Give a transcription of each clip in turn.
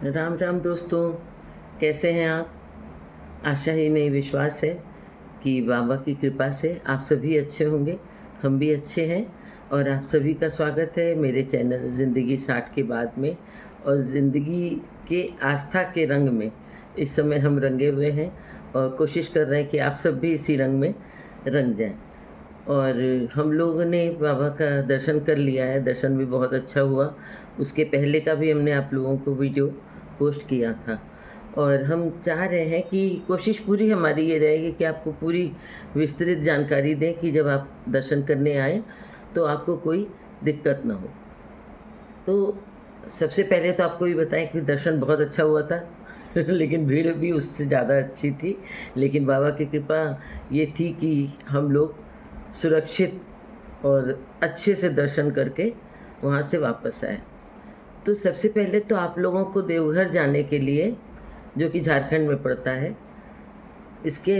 राम राम दोस्तों, कैसे हैं आप? आशा ही नहीं विश्वास है कि बाबा की कृपा से आप सभी अच्छे होंगे। हम भी अच्छे हैं और आप सभी का स्वागत है मेरे चैनल ज़िंदगी 60 के बाद में। और ज़िंदगी के आस्था के रंग में इस समय हम रंगे हुए हैं और कोशिश कर रहे हैं कि आप सब भी इसी रंग में रंग जाएं। और हम लोगों ने बाबा का दर्शन कर लिया है, दर्शन भी बहुत अच्छा हुआ। उसके पहले का भी हमने आप लोगों को वीडियो पोस्ट किया था। और हम चाह रहे हैं कि कोशिश पूरी हमारी ये रहेगी कि आपको पूरी विस्तृत जानकारी दें कि जब आप दर्शन करने आएँ, तो आपको कोई दिक्कत ना हो। तो सबसे पहले तो आपको ये बताएँ कि दर्शन बहुत अच्छा हुआ था लेकिन भीड़ भी उससे ज़्यादा अच्छी थी। लेकिन बाबा की कृपा ये थी कि हम लोग सुरक्षित और अच्छे से दर्शन करके वहाँ से वापस आए। तो सबसे पहले तो आप लोगों को देवघर जाने के लिए, जो कि झारखंड में पड़ता है, इसके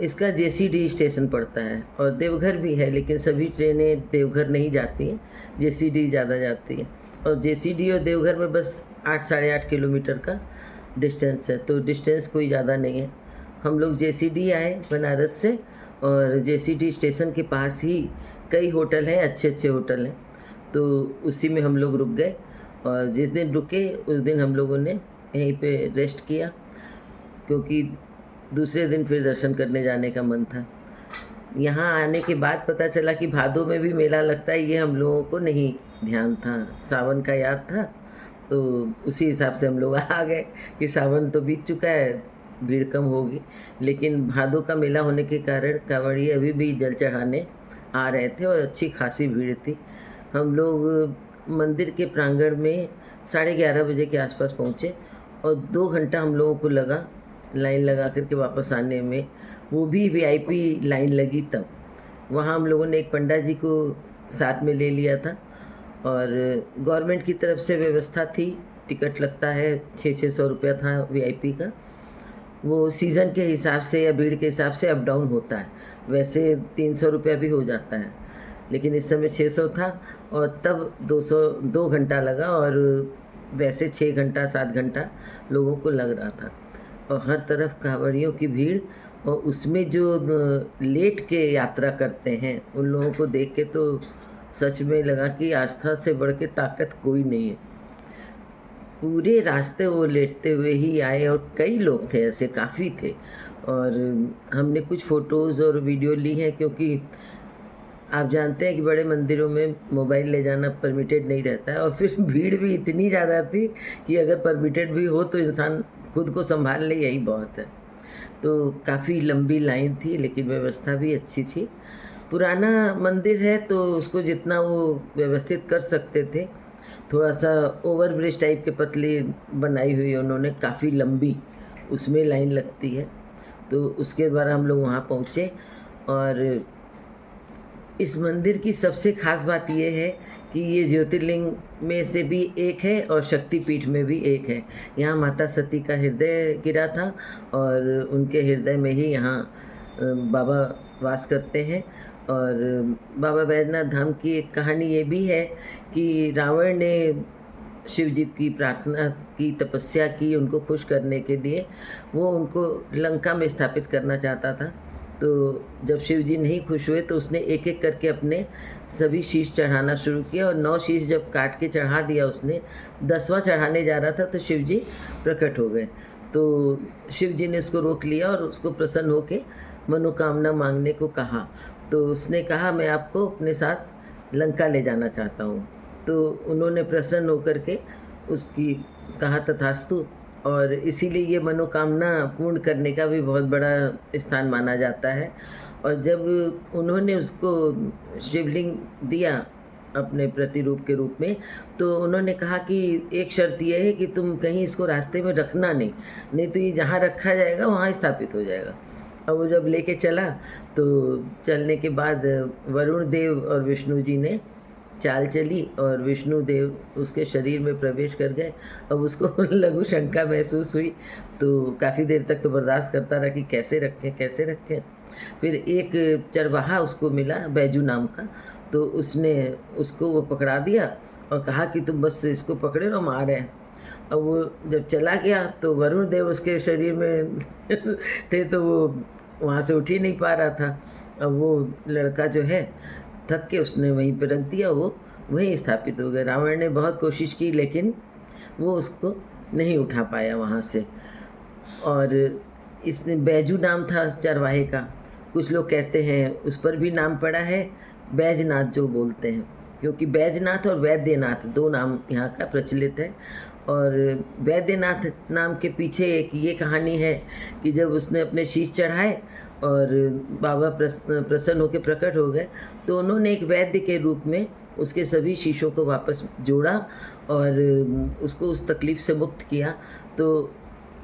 इसका जेसीडी स्टेशन पड़ता है और देवघर भी है, लेकिन सभी ट्रेनें देवघर नहीं जाती हैं, जेसीडी ज़्यादा जाती हैं। और जेसीडी और देवघर में बस 8 साढ़े 8 किलोमीटर का डिस्टेंस है, तो डिस्टेंस कोई ज़्यादा नहीं है। हम लोग जेसीडी आए बनारस से और जेसीडी स्टेशन के पास ही कई होटल हैं, अच्छे-अच्छे होटल हैं, तो उसी में हम लोग रुक गए। और जिस दिन रुके उस दिन हम लोगों ने यहीं पे रेस्ट किया, क्योंकि दूसरे दिन फिर दर्शन करने जाने का मन था। यहाँ आने के बाद पता चला कि भादों में भी मेला लगता है, ये हम लोगों को नहीं ध्यान था। सावन का याद था, तो उसी हिसाब से हम लोग आ गए कि सावन तो बीत चुका है, भीड़ कम होगी। लेकिन भादों का मेला होने के कारण कांवड़िए अभी भी जल चढ़ाने आ रहे थे और अच्छी खासी भीड़ थी। हम लोग मंदिर के प्रांगण में 11:30 बजे के आसपास पहुँचे और 2 घंटा हम लोगों को लगा लाइन लगा कर के वापस आने में। वो भी वीआईपी लाइन लगी तब। वहाँ हम लोगों ने एक पंडा जी को साथ में ले लिया था और गवर्नमेंट की तरफ से व्यवस्था थी, टिकट लगता है 600 रुपया था वीआईपी का। वो सीज़न के हिसाब से या भीड़ के हिसाब से अप डाउन होता है, वैसे 300 रुपया भी हो जाता है, लेकिन इस समय 600 था। और तब 2 घंटा लगा और वैसे 6 घंटा 7 घंटा लोगों को लग रहा था। और हर तरफ कांवड़ियों की भीड़, और उसमें जो लेट के यात्रा करते हैं उन लोगों को देख के तो सच में लगा कि आस्था से बढ़ के ताकत कोई नहीं है। पूरे रास्ते वो लेटते हुए ही आए और कई लोग थे, ऐसे काफ़ी थे। और हमने कुछ फ़ोटोज़ और वीडियो ली हैं, क्योंकि आप जानते हैं कि बड़े मंदिरों में मोबाइल ले जाना परमिटेड नहीं रहता है। और फिर भीड़ भी इतनी ज़्यादा थी कि अगर परमिटेड भी हो तो इंसान खुद को संभाल ले, यही बहुत है। तो काफ़ी लंबी लाइन थी, लेकिन व्यवस्था भी अच्छी थी। पुराना मंदिर है तो उसको जितना वो व्यवस्थित कर सकते थे, थोड़ा-सा ओवर ब्रिज टाइप के पतली बनाई हुई है उन्होंने, काफ़ी लंबी, उसमें लाइन लगती है। तो उसके द्वारा हम लोग वहाँ पहुँचे। और इस मंदिर की सबसे ख़ास बात ये है कि ये ज्योतिर्लिंग में से भी एक है और शक्तिपीठ में भी एक है। यहाँ माता सती का हृदय गिरा था और उनके हृदय में ही यहाँ बाबा वास करते हैं। और बाबा बैजनाथ धाम की एक कहानी ये भी है कि रावण ने शिव जी की प्रार्थना की, तपस्या की उनको खुश करने के लिए। वो उनको लंका में स्थापित करना चाहता था। तो जब शिव जी नहीं खुश हुए तो उसने एक-एक करके अपने सभी शीश चढ़ाना शुरू किया और 9 शीश जब काट के चढ़ा दिया उसने, 10वां चढ़ाने जा रहा था तो शिव जी प्रकट हो गए। तो शिव जी ने उसको रोक लिया और उसको प्रसन्न होके मनोकामना माँगने को कहा। तो उसने कहा, मैं आपको अपने साथ लंका ले जाना चाहता हूँ। तो उन्होंने प्रसन्न होकर के उसकी कहा तथास्तु। और इसीलिए ये मनोकामना पूर्ण करने का भी बहुत बड़ा स्थान माना जाता है। और जब उन्होंने उसको शिवलिंग दिया अपने प्रतिरूप के रूप में, तो उन्होंने कहा कि एक शर्त ये है कि तुम कहीं इसको रास्ते में रखना नहीं, नहीं तो ये जहाँ रखा जाएगा वहाँ स्थापित हो जाएगा। और वो जब लेके चला तो चलने के बाद वरुण देव और विष्णु जी ने चाल चली और विष्णु देव उसके शरीर में प्रवेश कर गए। अब उसको लघु शंका महसूस हुई, तो काफ़ी देर तक तो बर्दाश्त करता रहा कि कैसे रखें, कैसे रखें। फिर एक चरवाहा उसको मिला बैजू नाम का, तो उसने उसको वो पकड़ा दिया और कहा कि तुम बस इसको पकड़े रहो, हम आ रहे हैं। अब वो जब चला गया तो वरुण देव उसके शरीर में थे, तो वो वहाँ से उठ ही नहीं पा रहा था। अब वो लड़का जो है थक के उसने वहीं पे रख दिया, वो वहीं स्थापित हो गया। रावण ने बहुत कोशिश की लेकिन वो उसको नहीं उठा पाया वहाँ से। और इसने बैजू नाम था चरवाहे का, कुछ लोग कहते हैं उस पर भी नाम पड़ा है, बैजनाथ जो बोलते हैं, क्योंकि बैजनाथ और वैद्यनाथ दो नाम यहाँ का प्रचलित है। और वैद्यनाथ नाम के पीछे एक ये कहानी है कि जब उसने अपने शीश चढ़ाए और बाबा प्रसन्न होकर प्रकट हो गए, तो उन्होंने एक वैद्य के रूप में उसके सभी शीशों को वापस जोड़ा और उसको उस तकलीफ़ से मुक्त किया। तो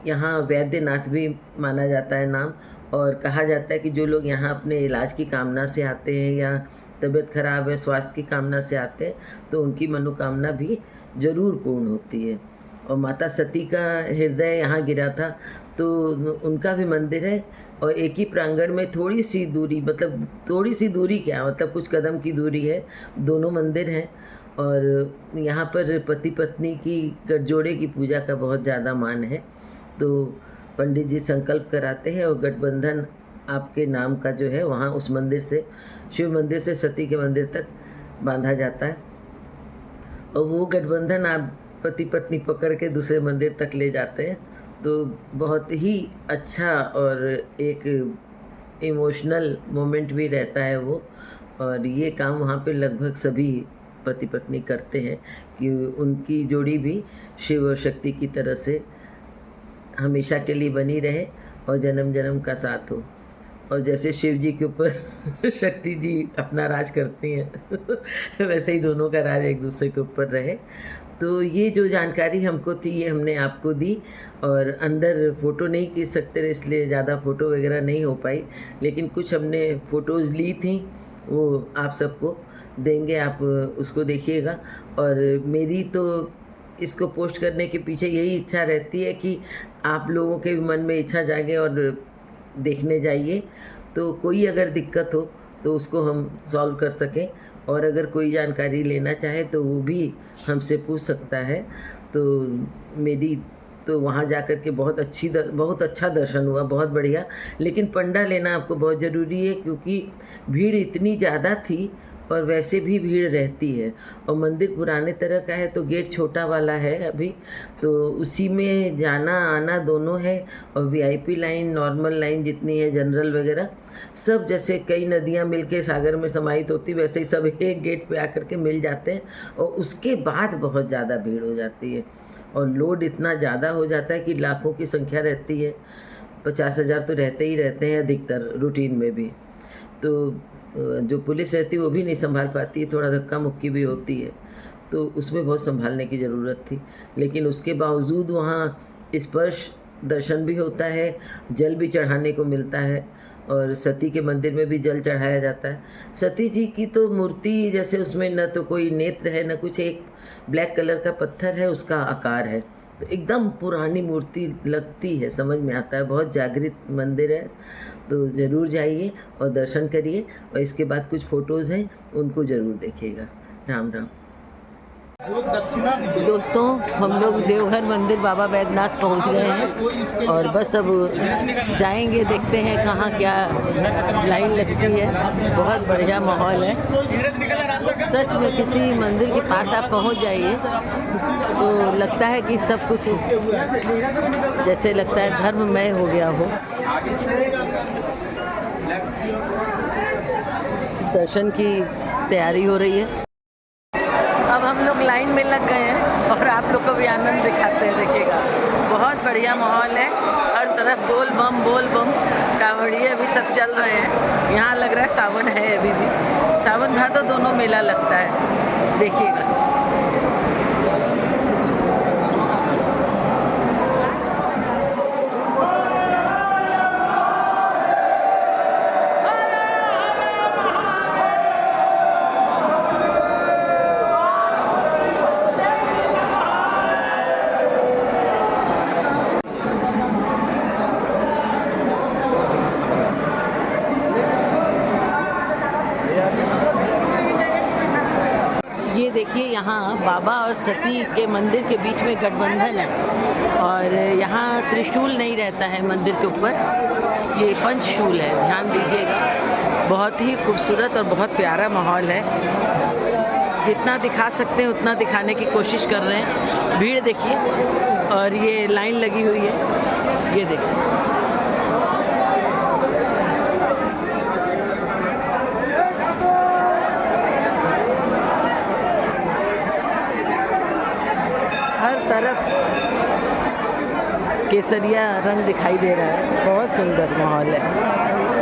यहाँ वैद्यनाथ भी माना जाता है नाम। और कहा जाता है कि जो लोग यहाँ अपने इलाज की कामना से आते हैं या तबीयत खराब है, स्वास्थ्य की कामना से आते हैं, तो उनकी मनोकामना भी ज़रूर पूर्ण होती है। और माता सती का हृदय यहाँ गिरा था, तो उनका भी मंदिर है। और एक ही प्रांगण में थोड़ी सी दूरी, मतलब थोड़ी सी दूरी क्या, मतलब कुछ कदम की दूरी है, दोनों मंदिर हैं। और यहाँ पर पति पत्नी की गठजोड़े की पूजा का बहुत ज़्यादा मान है। तो पंडित जी संकल्प कराते हैं और गठबंधन आपके नाम का जो है वहाँ उस मंदिर से, शिव मंदिर से सती के मंदिर तक बांधा जाता है। और वो गठबंधन आप पति पत्नी पकड़ के दूसरे मंदिर तक ले जाते हैं। तो बहुत ही अच्छा और एक इमोशनल मोमेंट भी रहता है वो। और ये काम वहाँ पे लगभग सभी पति पत्नी करते हैं कि उनकी जोड़ी भी शिव और शक्ति की तरह से हमेशा के लिए बनी रहे और जन्म जन्म का साथ हो। और जैसे शिव जी के ऊपर शक्ति जी अपना राज करती हैं वैसे ही दोनों का राज एक दूसरे के ऊपर रहे। तो ये जो जानकारी हमको थी ये हमने आपको दी। और अंदर फ़ोटो नहीं खींच सकते इसलिए ज़्यादा फ़ोटो वगैरह नहीं हो पाई, लेकिन कुछ हमने फ़ोटोज़ ली थी, वो आप सबको देंगे, आप उसको देखिएगा। और मेरी तो इसको पोस्ट करने के पीछे यही इच्छा रहती है कि आप लोगों के भी मन में इच्छा जागे और देखने जाइए। तो कोई अगर दिक्कत हो तो उसको हम सॉल्व कर सकें, और अगर कोई जानकारी लेना चाहे तो वो भी हमसे पूछ सकता है। तो मेरी तो वहाँ जा कर के बहुत अच्छा दर्शन हुआ, बहुत बढ़िया। लेकिन पंडा लेना आपको बहुत ज़रूरी है, क्योंकि भीड़ इतनी ज़्यादा थी और वैसे भी भीड़ रहती है। और मंदिर पुराने तरह का है तो गेट छोटा वाला है अभी, तो उसी में जाना आना दोनों है। और वीआईपी लाइन, नॉर्मल लाइन जितनी है, जनरल वगैरह सब, जैसे कई नदियाँ मिलके सागर में समाहित होती वैसे ही सब एक गेट पे आकर के मिल जाते हैं। और उसके बाद बहुत ज़्यादा भीड़ हो जाती है और लोड इतना ज़्यादा हो जाता है कि लाखों की संख्या रहती है। 50,000 तो रहते ही रहते हैं अधिकतर रूटीन में भी। तो जो पुलिस रहती है वो भी नहीं संभाल पाती है, थोड़ा धक्का मुक्की भी होती है, तो उसमें बहुत संभालने की ज़रूरत थी। लेकिन उसके बावजूद वहाँ स्पर्श दर्शन भी होता है, जल भी चढ़ाने को मिलता है। और सती के मंदिर में भी जल चढ़ाया जाता है। सती जी की तो मूर्ति जैसे उसमें न तो कोई नेत्र है न कुछ, एक ब्लैक कलर का पत्थर है, उसका आकार है, तो एकदम पुरानी मूर्ति लगती है, समझ में आता है। बहुत जागृत मंदिर है, तो ज़रूर जाइए और दर्शन करिए। और इसके बाद कुछ फ़ोटोज़ हैं उनको ज़रूर देखिएगा। राम राम। दोस्तों, हम लोग देवघर मंदिर बाबा बैद्यनाथ पहुंच गए हैं और बस अब जाएंगे, देखते हैं कहाँ क्या लाइन लगती है। बहुत बढ़िया माहौल है, सच में किसी मंदिर के पास आप पहुंच जाइए तो लगता है कि सब कुछ जैसे लगता है धर्ममय हो गया हो। दर्शन की तैयारी हो रही है। अब हम लोग लाइन में लग गए हैं और आप लोग को भी आनंद दिखाते हैं, देखिएगा। बहुत बढ़िया माहौल है, हर तरफ बोल बम कांवड़िए अभी सब चल रहे हैं। यहाँ लग रहा है सावन है, अभी भी सावन भादो दोनों मेला लगता है, देखिएगा। देखिए यहाँ बाबा और सती के मंदिर के बीच में गठबंधन है और यहाँ त्रिशूल नहीं रहता है मंदिर के ऊपर, ये पंचशूल है, ध्यान दीजिएगा। बहुत ही खूबसूरत और बहुत प्यारा माहौल है। जितना दिखा सकते हैं उतना दिखाने की कोशिश कर रहे हैं। भीड़ देखिए और ये लाइन लगी हुई है, ये देखिए। हर तरफ केसरिया रंग दिखाई दे रहा है, बहुत सुंदर माहौल है।